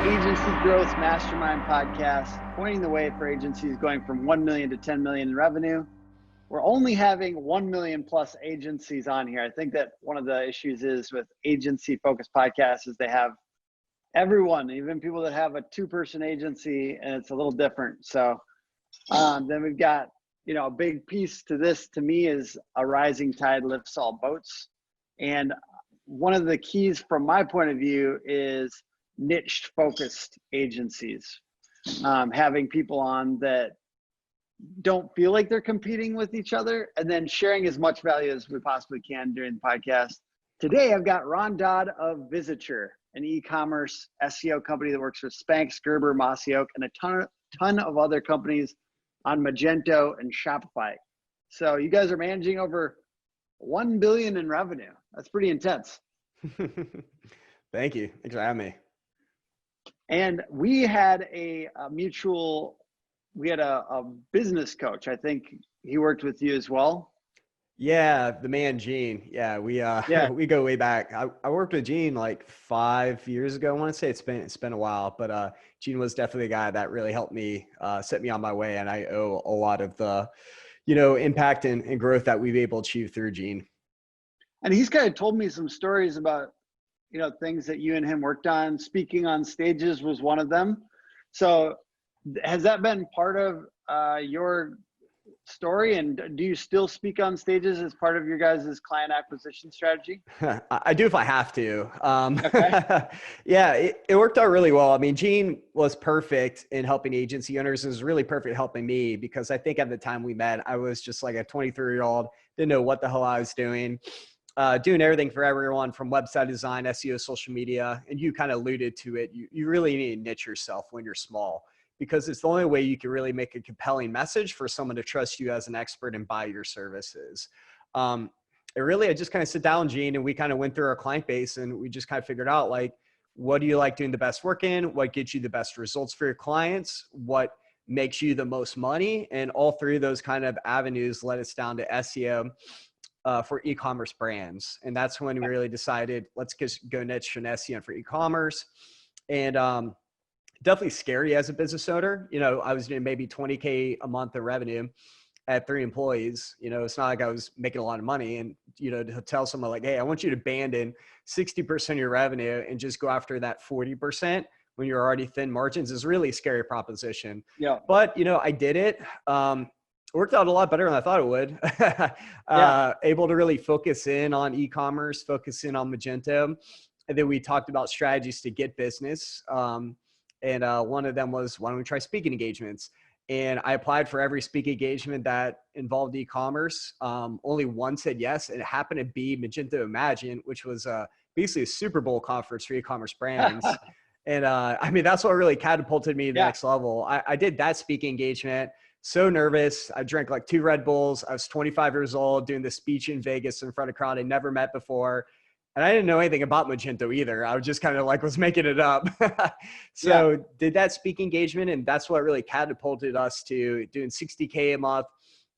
Agency Growth Mastermind podcast, pointing the way for agencies going from 1 million to 10 million in revenue. We're only having 1 million plus agencies on here. I think that one of the issues is with agency focused podcasts is they have everyone, even people that have a 2-person agency, and it's a little different. So then we've got, a big piece to this to me is a rising tide lifts all boats. And one of the keys from my point of view is niche focused agencies, having people on that don't feel like they're competing with each other, and then sharing as much value as we possibly can during the podcast. Today, I've got Ron Dodd of Visiture, an e-commerce SEO company that works with Spanx, Gerber, Mossy Oak, and a ton of other companies on Magento and Shopify. So you guys are managing over 1 billion in revenue. That's pretty intense. Thank you. Thanks for having me. And we had a business coach. I think he worked with you as well. Yeah, the man Gene. Yeah, we go way back. I worked with Gene like 5 years ago. I want to say it's been a while, but Gene was definitely a guy that really helped me set me on my way, and I owe a lot of the impact and growth that we've been able to achieve through Gene. And he's kind of told me some stories about things that you and him worked on. Speaking on stages was one of them. So has that been part of your story? And do you still speak on stages as part of your guys' client acquisition strategy? I do if I have to. Okay. Yeah, it worked out really well. I mean, Gene was perfect in helping agency owners. It was really perfect helping me because I think at the time we met, I was just like a 23-year-old, didn't know what the hell I was doing. Doing everything for everyone from website design, SEO, social media, and you kind of alluded to it. You really need to niche yourself when you're small because it's the only way you can really make a compelling message for someone to trust you as an expert and buy your services. I just kind of sit down, Gene, and we kind of went through our client base and we just kind of figured out like, what do you like doing the best work in? What gets you the best results for your clients? What makes you the most money? And all three of those kind of avenues led us down to SEO. For e-commerce brands. And that's when we really decided, let's just go niche and SEO for e-commerce. And definitely scary as a business owner. I was doing maybe 20K a month of revenue at 3 employees. It's not like I was making a lot of money. And, to tell someone like, hey, I want you to abandon 60% of your revenue and just go after that 40% when you're already thin margins is really a scary proposition. Yeah. But, I did it. Worked out a lot better than I thought it would. Able to really focus in on e-commerce, focus in on Magento. And then we talked about strategies to get business. And one of them was, why don't we try speaking engagements? And I applied for every speaking engagement that involved e-commerce. Only one said yes. And it happened to be Magento Imagine, which was basically a Super Bowl conference for e-commerce brands. And that's what really catapulted me to the next level. I did that speaking engagement. So nervous. I drank like 2 Red Bulls. I was 25 years old doing this speech in Vegas in front of a crowd I never met before. And I didn't know anything about Magento either. I was just kind of like was making it up. Did that speaking engagement. And that's what really catapulted us to doing 60K a month.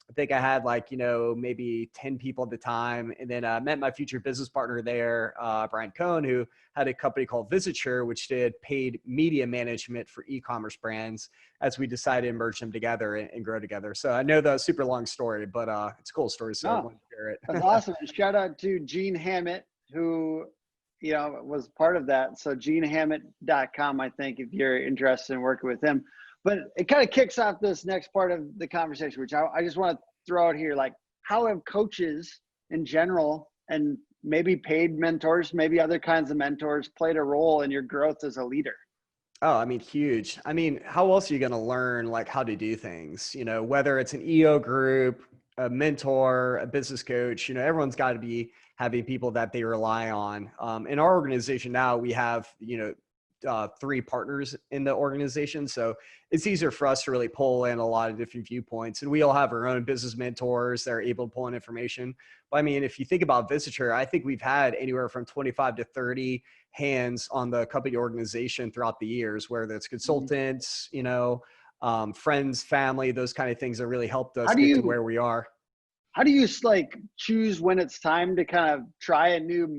I think I had like, maybe 10 people at the time. And then I met my future business partner there, Brian Cohn, who had a company called Visiture, which did paid media management for e-commerce brands as we decided to merge them together and grow together. So I know that's a super long story, but it's a cool story. So I want to share it. That's awesome. Shout out to Gene Hammett, who, was part of that. So genehammett.com, I think, if you're interested in working with him. But it kind of kicks off this next part of the conversation, which I just want to throw out here. Like, how have coaches in general and maybe paid mentors, maybe other kinds of mentors played a role in your growth as a leader? Oh, huge. How else are you going to learn like how to do things? Whether it's an EO group, a mentor, a business coach, everyone's got to be having people that they rely on. In our organization now, we have, 3 partners in the organization. So it's easier for us to really pull in a lot of different viewpoints. And we all have our own business mentors that are able to pull in information. But if you think about Visiture, I think we've had anywhere from 25 to 30 hands on the company organization throughout the years, whether it's consultants, friends, family, those kind of things that really helped us get to where we are. How do you choose when it's time to kind of try a new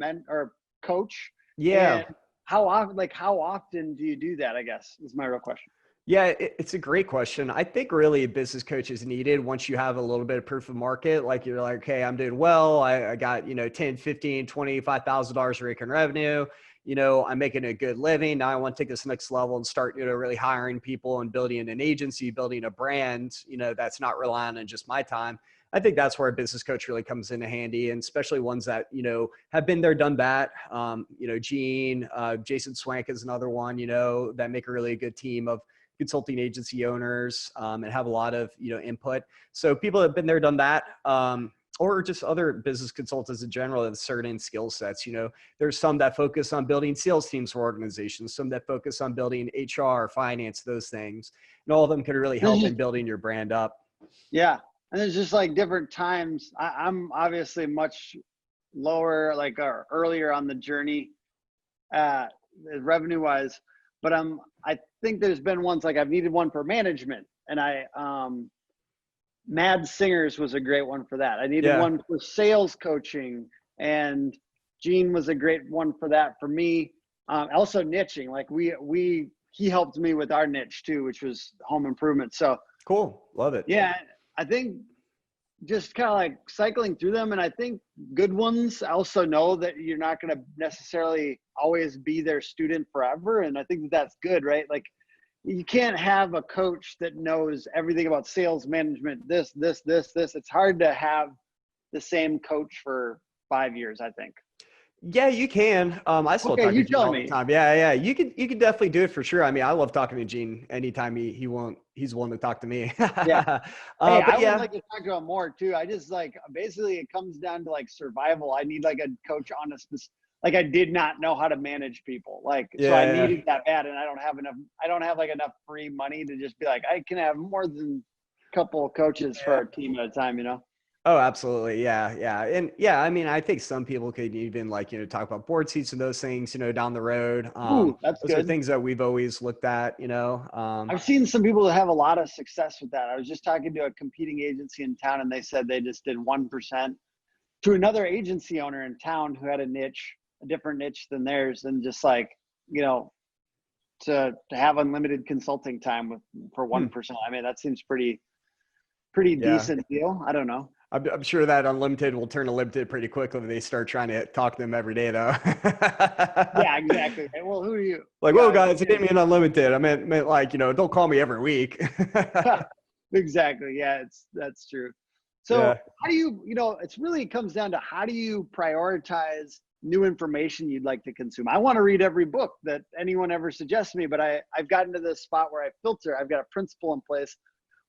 coach? Yeah. how often do you do that, I guess, is my real question. Yeah, it's a great question. I think really a business coach is needed once you have a little bit of proof of market. Like you're like, hey, I'm doing well. I got, 10, 15, 25,000 dollars recurring revenue. I'm making a good living. Now I want to take this next level and start, really hiring people and building an agency, building a brand, that's not relying on just my time. I think that's where a business coach really comes into handy, and especially ones that, have been there, done that. Gene, Jason Swank is another one, that make a really good team of consulting agency owners, and have a lot of, input. So people have been there, done that, or just other business consultants in general with certain skill sets. There's some that focus on building sales teams for organizations, some that focus on building HR, finance, those things. And all of them can really help in building your brand up. Yeah. And there's just like different times. I'm obviously much lower, like earlier on the journey, revenue wise, but I think there's been ones like I've needed one for management, and Mad Singers was a great one for that. I needed one for sales coaching, and Gene was a great one for that for me. Also niching, like he helped me with our niche too, which was home improvement. So cool. Love it. Yeah. I think just kind of like cycling through them. And I think good ones also know that you're not going to necessarily always be their student forever. And I think that's good, right? Like you can't have a coach that knows everything about sales management, this. It's hard to have the same coach for 5 years, I think. Yeah, you can. I still talk to Gene all the time. Yeah. You could definitely do it for sure. I mean, I love talking to Gene anytime he's willing to talk to me. Yeah. I would like to talk to him more too. I just basically it comes down to like survival. I need like a coach on a specific, like I did not know how to manage people. So I needed that bad, and I don't have like enough free money to just be like, I can have more than a couple coaches for our team at a time, Oh, absolutely. Yeah. And I mean, I think some people could even talk about board seats and those things, down the road. That's those good. are things that we've always looked at, I've seen some people that have a lot of success with that. I was just talking to a competing agency in town, and they said they just did 1% to another agency owner in town who had a different niche than theirs. And just to have unlimited consulting time for 1%. I mean, that seems pretty decent deal. I don't know. I'm sure that unlimited will turn to limited pretty quickly when they start trying to talk to them every day, though. Yeah, exactly. Well, who are you? Whoa, guys, it didn't mean unlimited. I meant don't call me every week. Exactly. Yeah, that's true. So how do you, it really comes down to how do you prioritize new information you'd like to consume? I want to read every book that anyone ever suggests to me, but I've gotten to this spot where I filter. I've got a principle in place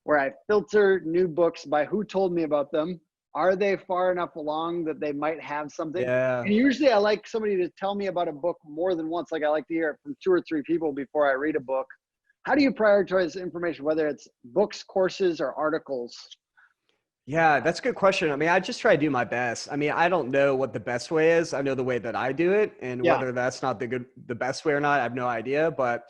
where I filter new books by who told me about them. Are they far enough along that they might have something? Yeah. And usually I like somebody to tell me about a book more than once. Like I like to hear it from 2 or 3 people before I read a book. How do you prioritize information, whether it's books, courses, or articles? Yeah, that's a good question. I mean, I just try to do my best. I mean, I don't know what the best way is. I know the way that I do it, and whether that's not the best way or not, I have no idea. But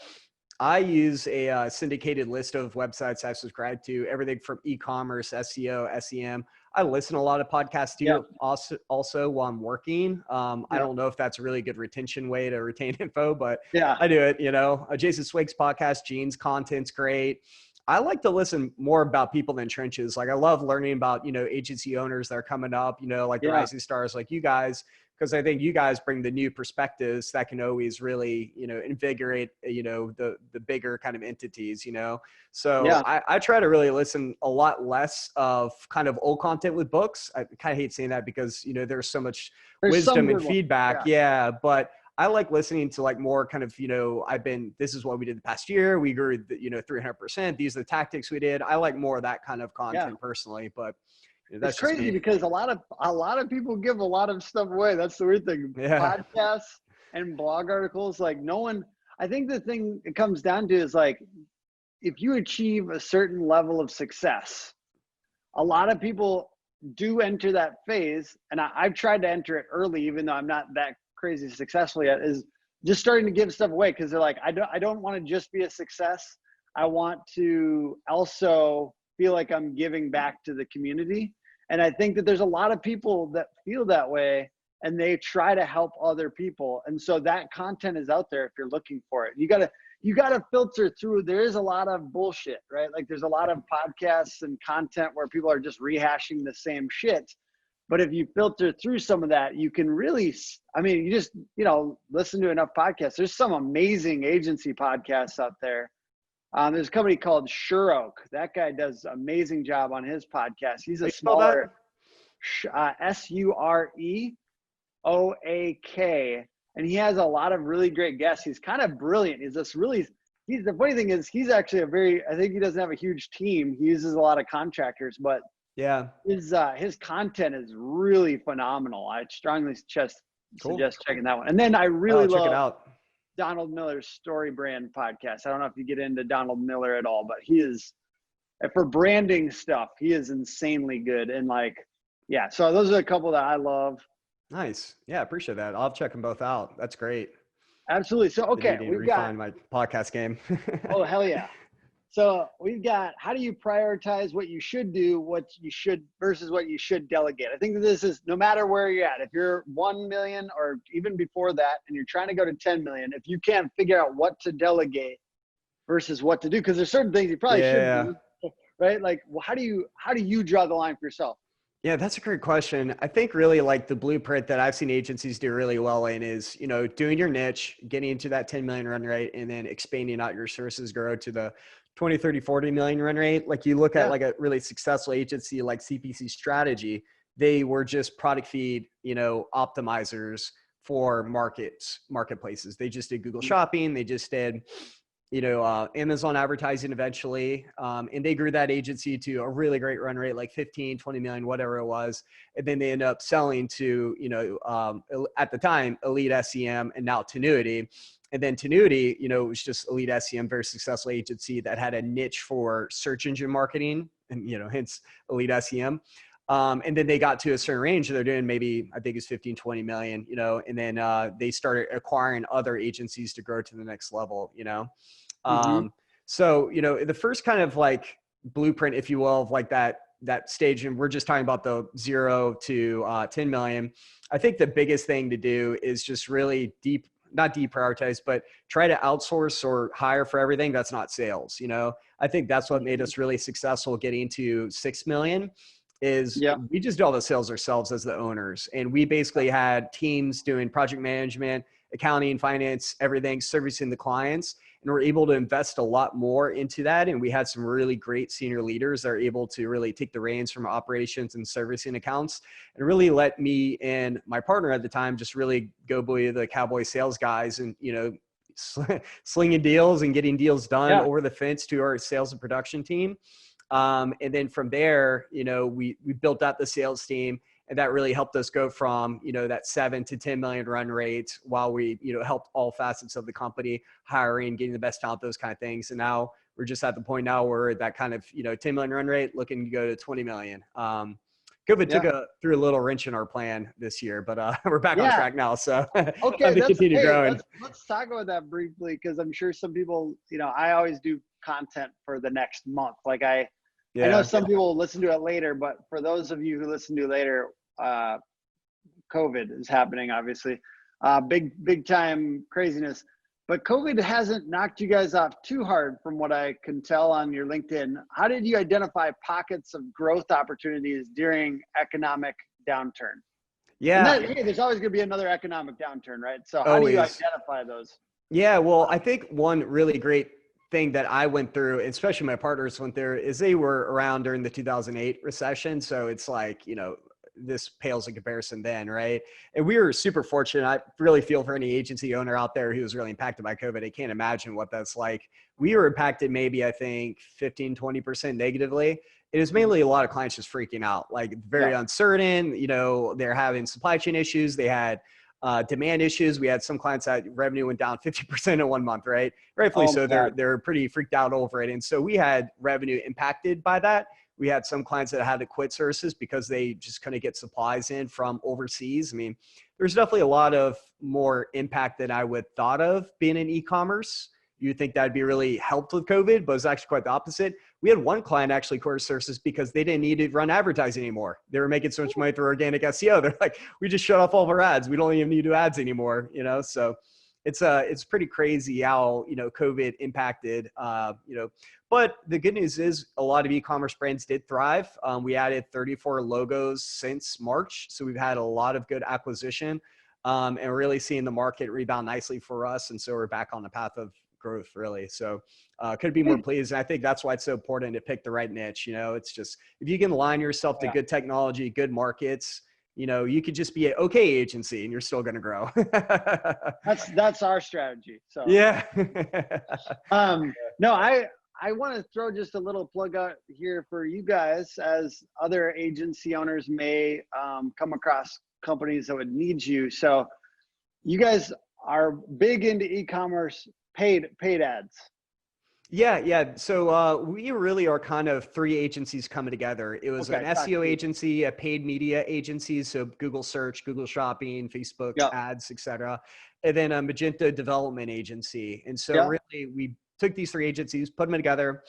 I use a syndicated list of websites I subscribe to, everything from e-commerce, SEO, SEM. I listen to a lot of podcasts too, also while I'm working. I don't know if that's a really good retention way to retain info, but I do it. Jason Swake's podcast, Gene's content's great. I like to listen more about people in trenches. Like I love learning about, agency owners that are coming up, like the rising stars like you guys, because I think you guys bring the new perspectives that can always really, invigorate, the bigger kind of entities, So I try to really listen a lot less of kind of old content with books. I kind of hate saying that because, there's so much wisdom and feedback. But I like listening to more kind of, this is what we did the past year. We grew, 300%. These are the tactics we did. I like more of that kind of content personally, but that's it's crazy because a lot of people give a lot of stuff away. That's the weird thing. Podcasts and blog articles, I think the thing it comes down to is if you achieve a certain level of success, a lot of people do enter that phase. And I've tried to enter it early, even though I'm not that crazy successful yet, is just starting to give stuff away. Cause they're like, I don't want to just be a success. I want to also feel like I'm giving back to the community. And I think that there's a lot of people that feel that way. and they try to help other people. And so that content is out there if you're looking for it. You gotta filter through. There is a lot of bullshit, right? Like there's a lot of podcasts and content where people are just rehashing the same shit. But if you filter through some of that, you can really, I mean, you just, listen to enough podcasts. There's some amazing agency podcasts out there. There's a company called Sure Oak. That guy does an amazing job on his podcast. He's a smaller, SUREOAK, and he has a lot of really great guests. He's kind of brilliant. The funny thing is he's actually I think he doesn't have a huge team. He uses a lot of contractors, but yeah, his content is really phenomenal. I strongly suggest checking that one. And then I really love check it out. Donald Miller's Story Brand podcast. I don't know if you get into Donald Miller at all, but he is, for branding stuff, he is insanely good. And so those are a couple that I love. Nice. Yeah, I appreciate that. I'll check them both out. That's great. Absolutely. So, okay, we've got my podcast game. Oh, hell yeah. So we've got, how do you prioritize what you should do, versus what you should delegate? I think that this is, no matter where you're at, if you're 1 million or even before that, and you're trying to go to 10 million, if you can't figure out what to delegate versus what to do, because there's certain things you probably should do, right? Like, well, how do you draw the line for yourself? Yeah, that's a great question. I think really the blueprint that I've seen agencies do really well in is, doing your niche, getting into that 10 million run rate, and then expanding out your services, grow to the 20, 30, 40 million run rate. Like you look at a really successful agency like CPC Strategy, they were just product feed, optimizers for marketplaces. They just did Google Shopping. They just did, Amazon advertising eventually. And they grew that agency to a really great run rate, like 15, 20 million, whatever it was. And then they ended up selling to, at the time, Elite SEM and now Tenuity. And then Tenuity, was just Elite SEM, very successful agency that had a niche for search engine marketing and, hence Elite SEM. And then they got to a certain range. They're doing maybe, I think it's 15, 20 million, and then they started acquiring other agencies to grow to the next level, So, the first kind of blueprint, if you will, of that stage, and we're just talking about the 0 to 10 million. I think the biggest thing to do is just really not deprioritize, but try to outsource or hire for everything that's not sales. I think that's what made us really successful getting to 6 million is we just did all the sales ourselves as the owners. And we basically had teams doing project management, accounting, finance, everything, servicing the clients. And we're able to invest a lot more into that. And we had some really great senior leaders that are able to really take the reins from operations and servicing accounts and really let me and my partner at the time just really go be the cowboy sales guys and, slinging deals and getting deals done over the fence to our sales and production team. And then from there, we built out the sales team. And that really helped us go from, that 7 to 10 million run rate while we, helped all facets of the company, hiring, getting the best talent, those kind of things. And now we're just at the point now where that kind of, 10 million run rate looking to go to 20 million. COVID threw a little wrench in our plan this year, but we're back on track now. So okay, to continue growing. Let's talk about that briefly, because I'm sure some people, I always do content for the next month. I know some people will listen to it later, but for those of you who listen to it later, COVID is happening, obviously, big time craziness, but COVID hasn't knocked you guys off too hard from what I can tell on your LinkedIn. How did you identify pockets of growth opportunities during economic downturn? Yeah. There's always going to be another economic downturn, right? So how do you identify those? Yeah, well, I think one really great thing that I went through, especially my partners went through, is they were around during the 2008 recession. So it's this pales in comparison then, right? And we were super fortunate. I really feel for any agency owner out there who was really impacted by COVID. I can't imagine what that's like. We were impacted maybe, I think, 15, 20% negatively. It was mainly a lot of clients just freaking out, very uncertain. They're having supply chain issues. They had demand issues. We had some clients that revenue went down 50% in 1 month, right? Rightfully so. They're pretty freaked out over it. And so we had revenue impacted by that. We had some clients that had to quit services because they just couldn't get supplies in from overseas. I mean, there's definitely a lot of more impact than I would thought of being in e-commerce. you think that'd be really helped with COVID, but it's actually quite the opposite. We had one client actually quit our services because they didn't need to run advertising anymore. They were making so much money through organic SEO. They're like, we just shut off all of our ads. We don't even need to do ads anymore, you know? So it's pretty crazy how, you know, COVID impacted, you know, but the good news is a lot of e-commerce brands did thrive. We added 34 logos since March. So we've had a lot of good acquisition, and we're really seeing the market rebound nicely for us. And so we're back on the path of growth, really. So could be more pleased. And I think that's why it's so important to pick the right niche. You know, it's just, if you can align yourself to good technology, good markets, you know, you could just be an okay agency and you're still going to grow. That's our strategy. So yeah. No, I want to throw just a little plug out here for you guys, as other agency owners may come across companies that would need you. So you guys are big into e-commerce paid ads. Yeah. So we really are kind of three agencies coming together. It was an SEO agency, a paid media agency, so Google search, Google shopping, Facebook ads, etc., and then a Magento development agency. And so really we took these three agencies, put them together.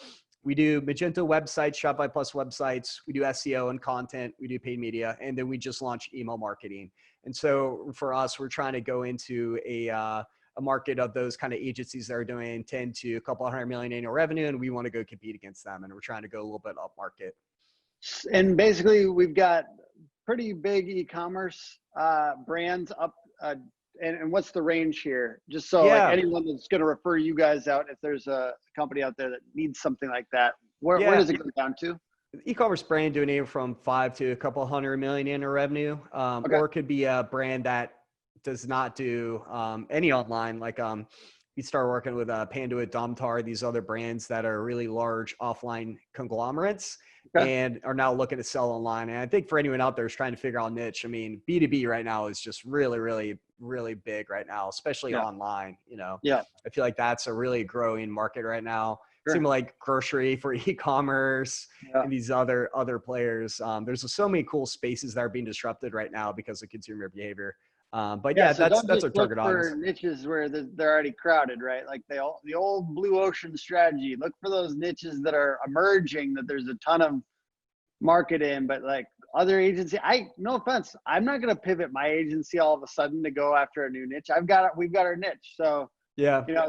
We do Magento websites, Shopify Plus websites. We do SEO and content. We do paid media, and then we just launched email marketing. And so for us, we're trying to go into a market of those kind of agencies that are doing 10 to a couple $100 million annual revenue, and we want to go compete against them. And we're trying to go a little bit up market. And basically, we've got pretty big e-commerce brands up. And what's the range here? Just so like anyone that's going to refer you guys out, if there's a company out there that needs something like that, where does it go down to? E-commerce brand doing anywhere from 5 to a couple $100 million in revenue, or it could be a brand that does not do any online. Like we start working with Panduit, Downturn, these other brands that are really large offline conglomerates and are now looking to sell online. And I think for anyone out there who's trying to figure out niche, I mean, B2B right now is just really, really, really big right now, especially online. You know, I feel like that's a really growing market right now. Seem like grocery for e-commerce and these other players. There's so many cool spaces that are being disrupted right now because of consumer behavior. But so that's our target audience. Niches where they're already crowded, right? Like the old blue ocean strategy. Look for those niches that are emerging, that there's a ton of market in. But like other agency, no offense, I'm not going to pivot my agency all of a sudden to go after a new niche. We've got our niche. So you know,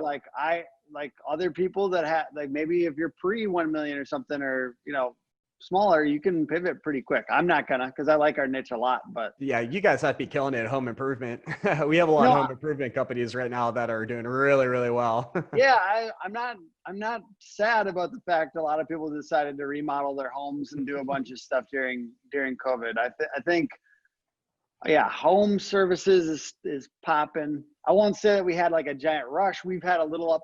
like other people that have, like, maybe if you're pre 1 million or something, or you know, smaller, you can pivot pretty quick. I'm not gonna, because I like our niche a lot. But yeah, you guys have to be killing it at home improvement. We have a lot of home improvement companies right now that are doing really, really well. I'm not sad about the fact a lot of people decided to remodel their homes and do a bunch of stuff during COVID. I think home services is popping. I won't say that we had like a giant rush. We've had a little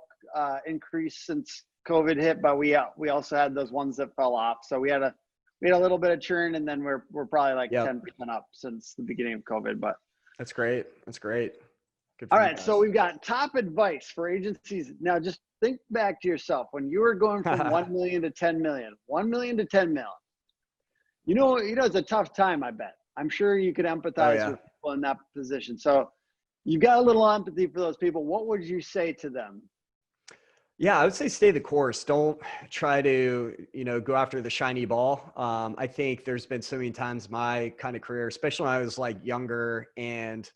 increase since COVID hit, but we also had those ones that fell off. So we had a little bit of churn, and then we're probably like 10% up since the beginning of COVID. But that's great. Good all right, so we've got top advice for agencies. Now, just think back to yourself when you were going from 1 million to 10 million, 1 million to 10 million. You know, it's a tough time. I bet. I'm sure you could empathize with people in that position. So you got a little empathy for those people. What would you say to them? Yeah, I would say stay the course. Don't try to, go after the shiny ball. I think there's been so many times in my kind of career, especially when I was like younger and,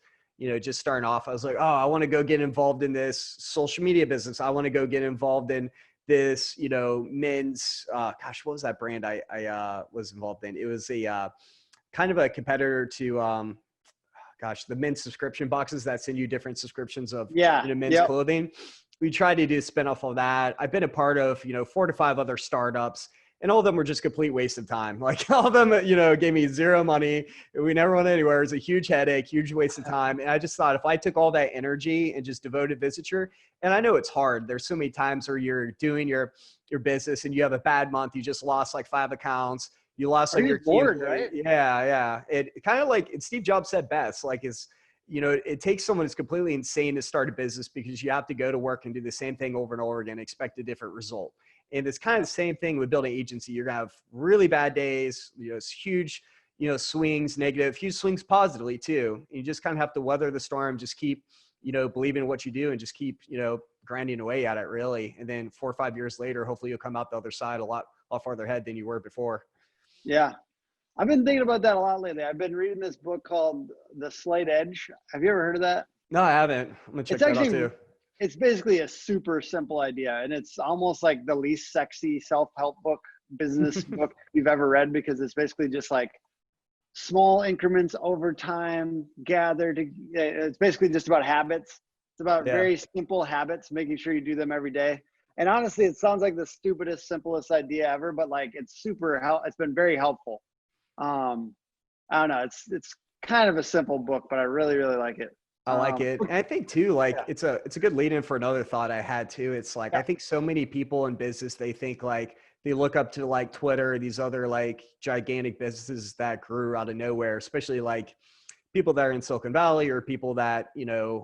just starting off, I was like, oh, I want to go get involved in this social media business. I want to go get involved in this, men's, what was that brand I was involved in? It was a kind of a competitor to, the men's subscription boxes that send you different subscriptions of men's clothing. We tried to do a spin off of that. I've been a part of, 4 to 5 other startups, and all of them were just complete waste of time. Like all of them, gave me zero money. We never went anywhere. It was a huge headache, huge waste of time. And I just thought if I took all that energy and just devoted Visiture, and I know it's hard. There's so many times where you're doing your business and you have a bad month. You just lost like 5 accounts. You lost like your board, team, right? Yeah. It kind of like Steve Jobs said best, like it takes someone who's completely insane to start a business because you have to go to work and do the same thing over and over again, expect a different result. And it's kind of the same thing with building an agency. You're going to have really bad days, huge, swings, negative, huge swings positively too. You just kind of have to weather the storm, just keep believe in what you do and just keep, grinding away at it really. And then 4 or 5 years later, hopefully you'll come out the other side a lot farther ahead than you were before. Yeah. I've been thinking about that a lot lately. I've been reading this book called The Slight Edge. Have you ever heard of that? No, I haven't. I'm gonna check that out too. It's basically a super simple idea, and it's almost like the least sexy self-help book, business book you've ever read, because it's basically just like small increments over time gathered. It's basically just about habits. It's about very simple habits, making sure you do them every day. And honestly, it sounds like the stupidest, simplest idea ever, but like it's been very helpful. I don't know. It's kind of a simple book, but I really, really like it. I like it. And I think too, like it's a good lead in for another thought I had too. It's like, I think so many people in business, they think like they look up to like Twitter, these other like gigantic businesses that grew out of nowhere, especially like people that are in Silicon Valley or people that,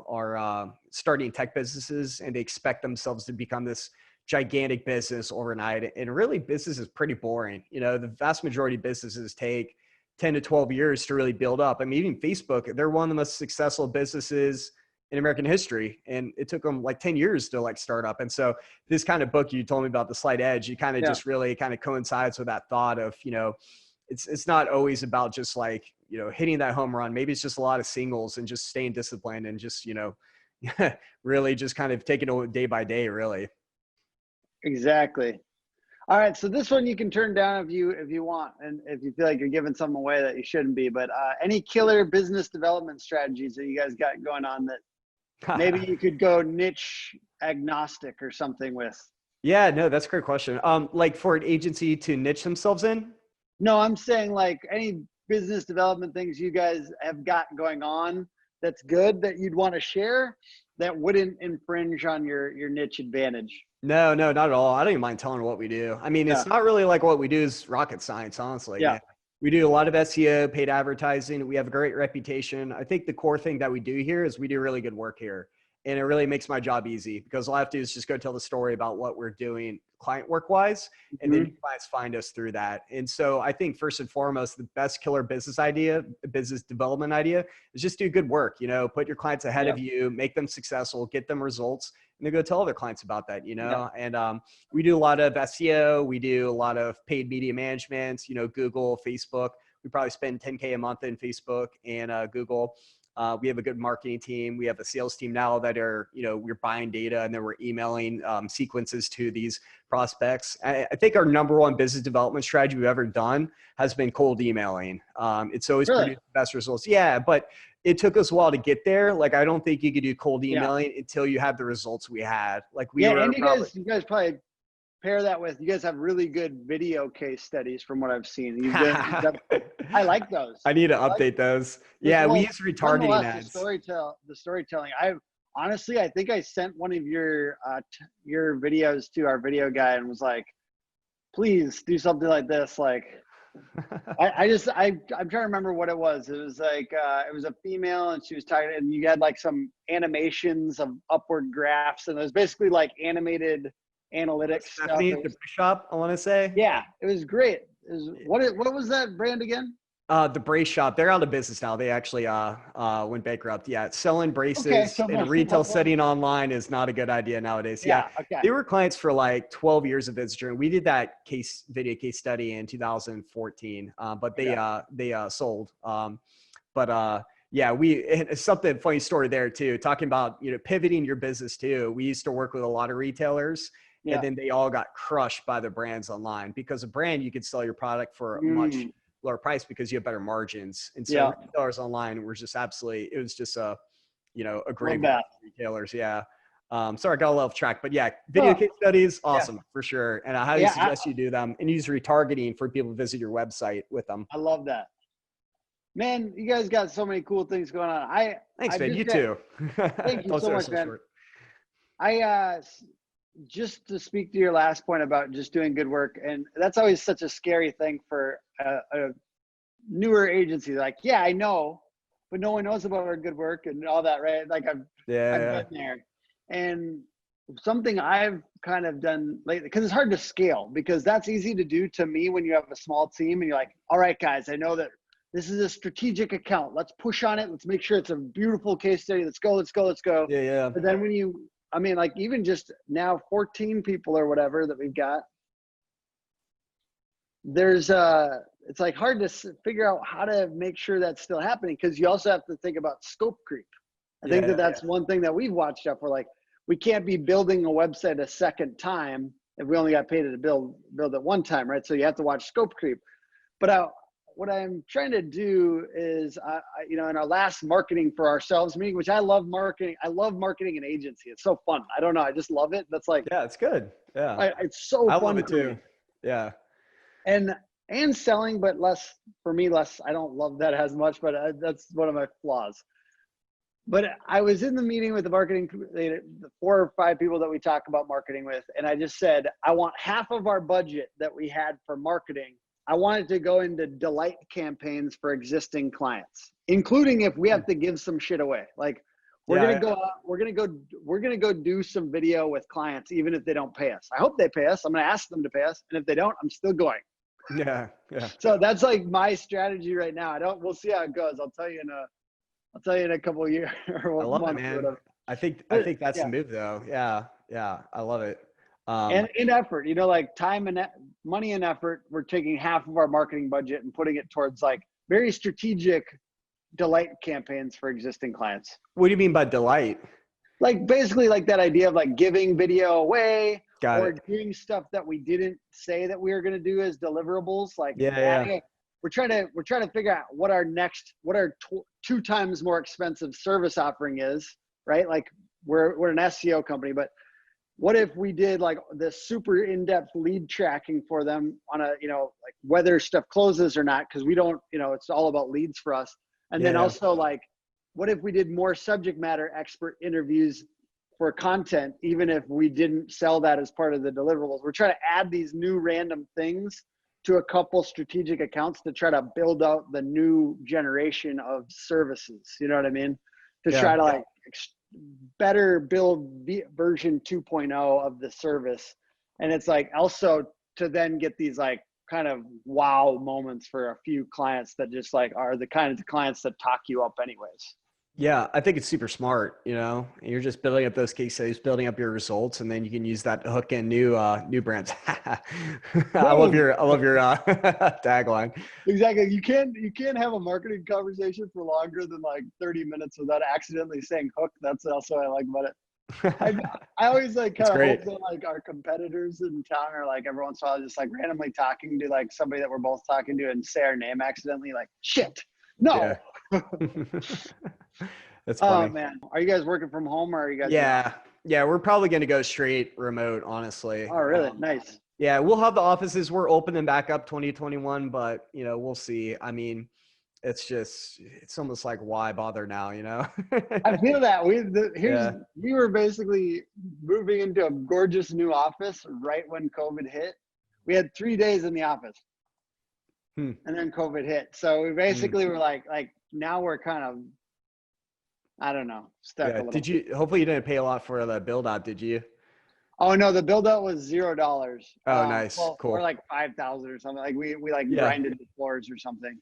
are starting tech businesses, and they expect themselves to become this gigantic business overnight. And really business is pretty boring. The vast majority of businesses take 10 to 12 years to really build up. I mean, even Facebook, they're one of the most successful businesses in American history. And it took them like 10 years to like start up. And so this kind of book you told me about, The Slight Edge, it kind of just really kind of coincides with that thought of, it's not always about just like, hitting that home run. Maybe it's just a lot of singles and just staying disciplined and just, really just kind of taking it day by day, really. Exactly. All right, so this one you can turn down if you want, and if you feel like you're giving something away that you shouldn't be. But any killer business development strategies that you guys got going on that maybe you could go niche agnostic or something with? Yeah, no, that's a great question. Like for an agency to niche themselves in? No, I'm saying like any business development things you guys have got going on that's good that you'd want to share that wouldn't infringe on your niche advantage. No, not at all. I don't even mind telling what we do. I mean, it's not really like what we do is rocket science, honestly. Yeah. We do a lot of SEO, paid advertising. We have a great reputation. I think the core thing that we do here is we do really good work here. And it really makes my job easy, because all I have to do is just go tell the story about what we're doing client work wise. And then clients find us through that. And so I think first and foremost, the best killer business development idea is just do good work, put your clients ahead of you, make them successful, get them results, and then go tell other clients about that, and we do a lot of SEO. We do a lot of paid media management, Google, Facebook. We probably spend 10K a month in Facebook and Google. We have a good marketing team. We have a sales team now that are, we're buying data and then we're emailing sequences to these prospects. I think our number one business development strategy we've ever done has been cold emailing. It's always produced the best results. Yeah, but it took us a while to get there. Like, I don't think you could do cold emailing until you have the results we had. Like and you guys probably pair that with, you guys have really good video case studies from what I've seen. I like those. I need to update those. Yeah, we use retargeting ads. The storytelling. I think I sent one of your videos to our video guy and was like, please do something like this. Like, I'm trying to remember what it was. It was like, it was a female and she was talking, and you had like some animations of upward graphs, and it was basically like animated analytics stuff. The shop, I want to say. Yeah, it was great. What was that brand again? The Brace Shop. They're out of business now. They actually went bankrupt. Yeah, selling braces in a retail setting online is not a good idea nowadays. Yeah. They were clients for like 12 years of Visiture, and we did that video case study in 2014. But they sold. Yeah, it's something funny story there too. Talking about pivoting your business too. We used to work with a lot of retailers. And then they all got crushed by the brands online, because a brand, you could sell your product for a much lower price because you have better margins. And so retailers online were just absolutely, it was just a great retailers. Yeah. Sorry, I got a little off track, but yeah, video case studies, awesome for sure. And I highly suggest you do them and use retargeting for people to visit your website with them. I love that. Man, you guys got so many cool things going on. Thanks, man. You too. Thank you so much, man. Just to speak to your last point about just doing good work, and that's always such a scary thing for a newer agency. Like, yeah, I know, but no one knows about our good work and all that, right? Like I've been there. And something I've kind of done lately, because it's hard to scale, because that's easy to do to me when you have a small team and you're like, all right, guys, I know that this is a strategic account. Let's push on it. Let's make sure it's a beautiful case study. Let's go, let's go, let's go. Yeah, yeah. But then when you, I mean, like even just now 14 people or whatever that we've got, there's it's like hard to figure out how to make sure that's still happening, because you also have to think about scope creep. I think that's one thing that we've watched out for. Like, we can't be building a website a second time if we only got paid to build it one time, right? So you have to watch scope creep. But what I'm trying to do is, you know, in our last marketing for ourselves meeting, which I love marketing. I love marketing an agency. It's so fun. I don't know. I just love it. That's like, yeah, it's good. Yeah. It's so fun. I love it too. Yeah. And selling, but less for me, less. I don't love that as much, but that's one of my flaws. But I was in the meeting with the marketing, the 4 or 5 people that we talk about marketing with. And I just said, I want half of our budget that we had for marketing. I want it to go into delight campaigns for existing clients, including if we have to give some shit away. Like, we're going to go out, we're going to go do some video with clients, even if they don't pay us. I hope they pay us. I'm going to ask them to pay us. And if they don't, I'm still going. Yeah. Yeah. So that's like my strategy right now. we'll see how it goes. I'll tell you in a couple of years. Or I love it, man. I think that's the move though. Yeah. Yeah. I love it. And in effort, you know, like time and money and effort, we're taking half of our marketing budget and putting it towards like very strategic delight campaigns for existing clients. What do you mean by delight? Like basically like that idea of like giving video away, or doing stuff that we didn't say that we were going to do as deliverables. Like, we're trying to figure out what our 2 times more expensive service offering is, right? Like we're an SEO company, but what if we did like the super in-depth lead tracking for them on a, you know, like whether stuff closes or not, because we don't, you know, it's all about leads for us. And then also like, what if we did more subject matter expert interviews for content, even if we didn't sell that as part of the deliverables? We're trying to add these new random things to a couple strategic accounts to try to build out the new generation of services. You know what I mean? To try to like better build version 2.0 of the service. And it's like also to then get these like kind of wow moments for a few clients that just like are the kind of clients that talk you up anyways. Yeah, I think it's super smart. You know, you're just building up those case studies, building up your results, and then you can use that to hook in new brands. I love your tagline. Exactly. You can't have a marketing conversation for longer than like 30 minutes without accidentally saying hook. That's also what I like about it. I always like kind of hope that like our competitors in town are like every once in a while just like randomly talking to like somebody that we're both talking to and say our name accidentally, like shit. No. Yeah. That's funny. Oh man, are you guys working from home or are you guys? Yeah, we're probably going to go straight remote, honestly. Oh, really? Nice. Yeah, we'll have the offices. We're opening back up 2021, but you know, we'll see. I mean, it's almost like why bother now, you know? I feel that we were basically moving into a gorgeous new office right when COVID hit. We had 3 days in the office. And then COVID hit. So we basically were like now we're kind of, I don't know, stuck a little. Hopefully you didn't pay a lot for the build out, did you? Oh no, the build out was $0. Oh, nice. Cool. Or like 5,000 or something. Like we like grinded the floors or something.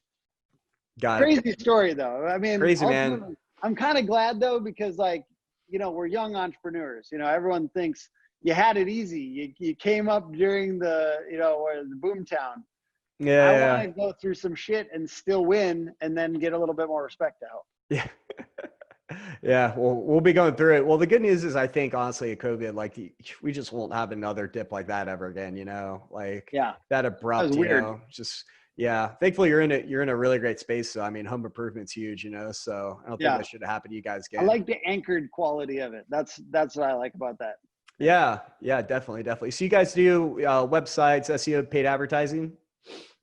Got it. Crazy story though. I mean, crazy man. I'm kind of glad though, because like, you know, we're young entrepreneurs, you know, everyone thinks you had it easy. You came up during the, you know, or the boom town. I want to go through some shit and still win and then get a little bit more respect out. Yeah. Yeah. Well, we'll be going through it. Well, the good news is I think honestly at COVID, like we just won't have another dip like that ever again, you know, like that abrupt, that weird. You know, just, thankfully you're in a really great space. So, I mean, home improvement's huge, you know, so I don't think that should happen to you guys again. I like the anchored quality of it. That's what I like about that. Yeah. Yeah, definitely. So you guys do websites, SEO, paid advertising?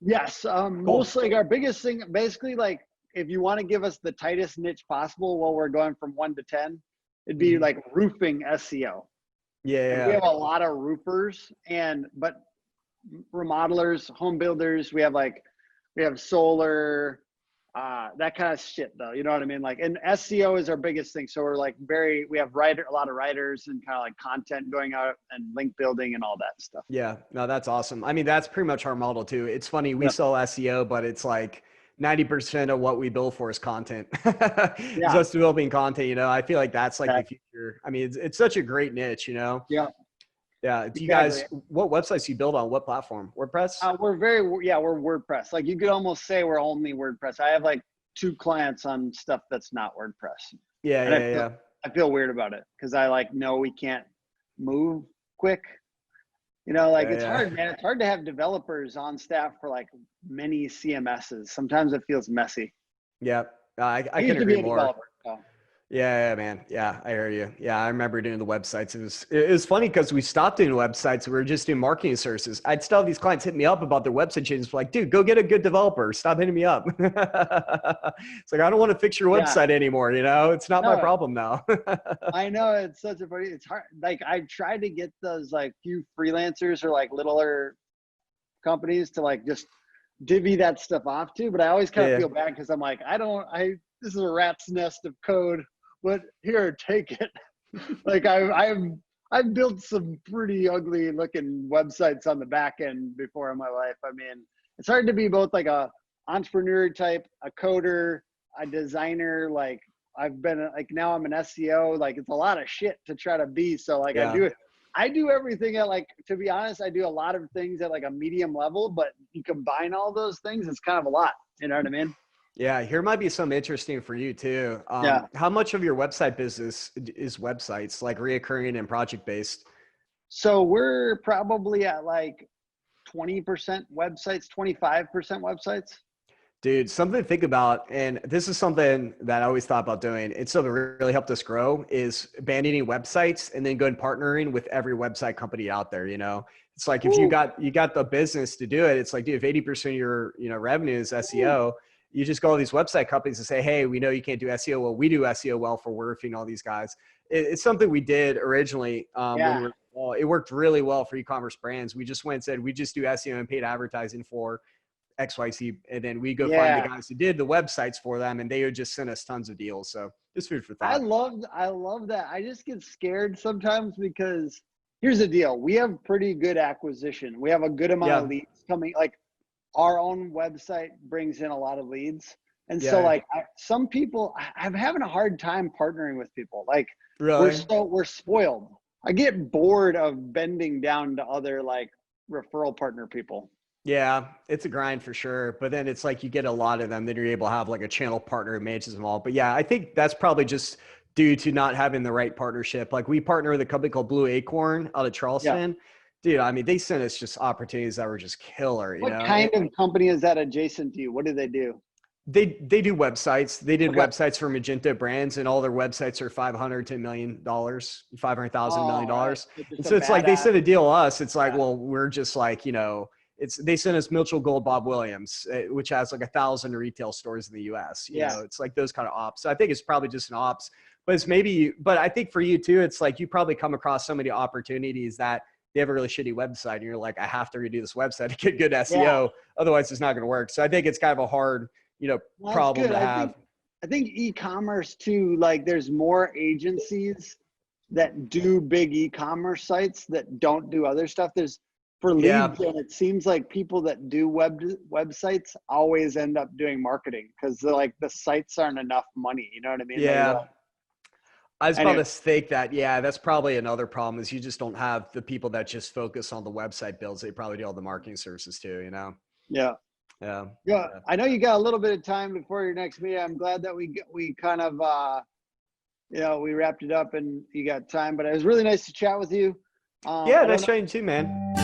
Yes. Cool. Most like our biggest thing, basically like if you want to give us the tightest niche possible while we're going from 1 to 10, it'd be like roofing SEO. Yeah. We have a lot of roofers but remodelers, home builders, we have solar, that kind of shit though. You know what I mean? Like, and SEO is our biggest thing. So we're like we have a lot of writers and kind of like content going out and link building and all that stuff. Yeah, no, that's awesome. I mean, that's pretty much our model too. It's funny. We sell SEO, but it's like 90% of what we build for is content. It's Yeah, us developing content, you know. I feel like that's like the exactly. future. I mean, it's such a great niche, you know. Yeah, Yeah. Do you exactly. guys, what websites do you build on? What platform? WordPress? We're WordPress. Like you could almost say we're only WordPress. I have like 2 clients on stuff that's not WordPress, Yeah, and yeah, yeah. I feel weird about it because I like know we can't move quick. You know, like Yeah, it's yeah. hard, man. It's hard to have developers on staff for like many CMSs. Sometimes it feels messy. Yeah. I I can used to agree be a more. developer. So. Yeah, yeah, man. Yeah, I hear you. Yeah, I remember doing the websites. It was funny because we stopped doing websites. We were just doing marketing services. I'd still have these clients hit me up about their website changes. Like, dude, go get a good developer. Stop hitting me up. It's like I don't want to fix your Yeah, website anymore. You know, it's not my no, problem now. I know it's such a funny. It's hard. Like I tried to get those like few freelancers or like littler companies to like just divvy that stuff off to, but I always kind of Yeah, feel bad because I'm like, this is a rat's nest of code, but here, take it. Like I've built some pretty ugly looking websites on the back end before in my life. I mean, it's hard to be both like a entrepreneur type, a coder, a designer. Like I've been like now I'm an SEO. Like it's a lot of shit to try to be. So like yeah. I do everything at like, to be honest, I do a lot of things at like a medium level, but you combine all those things, it's kind of a lot. You know what I mean? Yeah, here might be some interesting for you too. Yeah. How much of your website business is websites, like reoccurring and project based? So we're probably at like 20% websites, 25% websites. Dude, something to think about, and this is something that I always thought about doing. It's something that really helped us grow is abandoning websites and then going partnering with every website company out there. You know, it's like if Ooh, you got the business to do it, it's like, dude, if 80% of your revenue is ooh. SEO, you just go to these website companies and say, hey, we know you can't do SEO. Well, we do SEO well for Wordfing, all these guys. It's something we did originally when we Yeah. were small. It worked really well for e-commerce brands. We just went and said we just do SEO and paid advertising for XYZ, and then we go find the Yeah. guys who did the websites for them, and they would just send us tons of deals. So just food for thought. I love that. I just get scared sometimes because here's the deal. We have pretty good acquisition. We have a good amount of Yeah, leads coming. Like our own website brings in a lot of leads. And so yeah, like some people, I'm having a hard time partnering with people. Like really. we're spoiled. I get bored of bending down to other like referral partner people. Yeah, it's a grind for sure. But then it's like you get a lot of them, then you're able to have like a channel partner who manages them all. But yeah, I think that's probably just due to not having the right partnership. Like we partner with a company called Blue Acorn out of Yeah. Charleston. Dude, I mean, they sent us just opportunities that were just killer, you What know? kind of company is that adjacent to you? What do they do? They do websites. They did Okay. websites for Magento brands, and all their websites are $500 to $1 million, $500,000 $1 million. All right. So And just a so it's like they badass. sent a deal to us. It's like, Yeah. well, we're just like, it's they sent us Mitchell Gold Bob Williams, which has like 1,000 retail stores in the U.S. Yeah. It's like those kind of ops. So I think it's probably just an ops, but it's maybe. But I think for you too, it's like you probably come across so many opportunities that they have a really shitty website, and you're like, I have to redo this website to get good Yeah. SEO, otherwise it's not going to work. So I think it's kind of a hard Well, that's problem good. to have. I think e-commerce too, like there's more agencies that do big e-commerce sites that don't do other stuff. There's for Yeah. leads, and it seems like people that do websites always end up doing marketing because like the sites aren't enough money. You know what I mean? Yeah. I was about Anyway, to think that, yeah, that's probably another problem is you just don't have the people that just focus on the website builds. They probably do all the marketing services too. yeah. Yeah. Yeah, Yeah. I know you got a little bit of time before your next meeting. I'm glad that we kind of we wrapped it up and you got time. But it was really nice to chat with you. Yeah. I don't Nice know. chatting too, man.